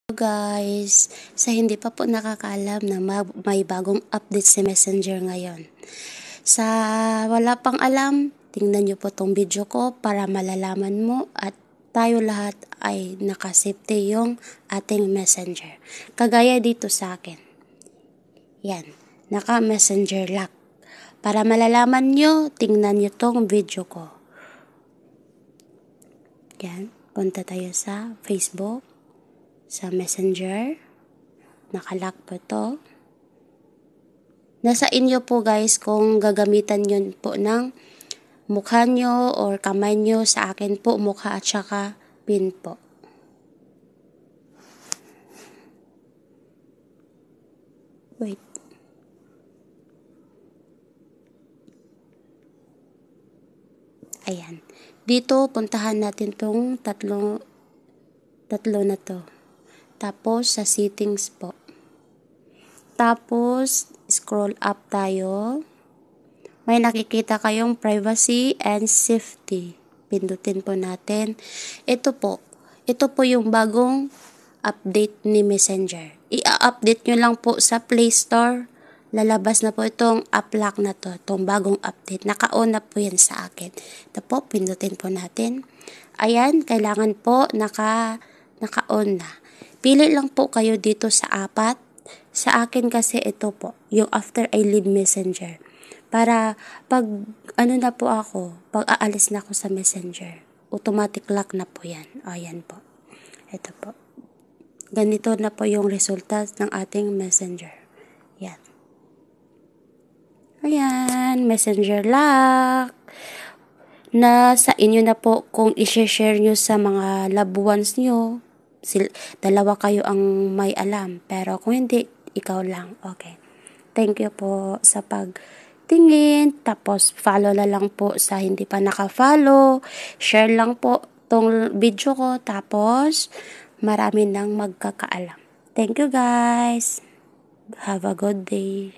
Guys, sa hindi pa po nakakaalam na may bagong update si Messenger ngayon. Sa wala pang alam, tingnan nyo po tong video ko para malalaman mo at tayo lahat ay nakasafety yung ating Messenger. Kagaya dito sa akin. Yan, naka-Messenger lock. Para malalaman nyo, tingnan nyo tong video ko. Yan, punta tayo sa Facebook. Sa Messenger, nakalock po to. Nasa inyo po guys kung gagamitan nyo po ng mukha nyo or kamay nyo. Sa akin po mukha at saka pin po. Wait. Ayan. Dito puntahan natin tong tatlo na to. Tapos, sa settings po. Tapos, scroll up tayo. May nakikita kayong privacy and safety. Pindutin po natin. Ito po yung bagong update ni Messenger. I-update nyo lang po sa Play Store. Lalabas na po itong app lock na to. Itong bagong update. Naka-on na po yan sa akin. Ito po, pindutin po natin. Ayan, kailangan po naka-on na. Pili lang po kayo dito sa apat. Sa akin kasi ito po, yung after I leave Messenger. Para pag na po ako, pag aalis na ako sa Messenger, automatic lock na po yan. Ayan po. Ito po. Ganito na po yung resulta ng ating Messenger. Yan. Ayan, Messenger lock. Na sa inyo na po kung i-share nyo sa mga loved ones nyo. Dalawa kayo ang may alam. Pero kung hindi, ikaw lang. Okay. Thank you po sa pagtingin. Tapos, follow na lang po sa hindi pa naka-follow. Share lang po tong video ko. Tapos, marami nang magkakaalam. Thank you guys. Have a good day.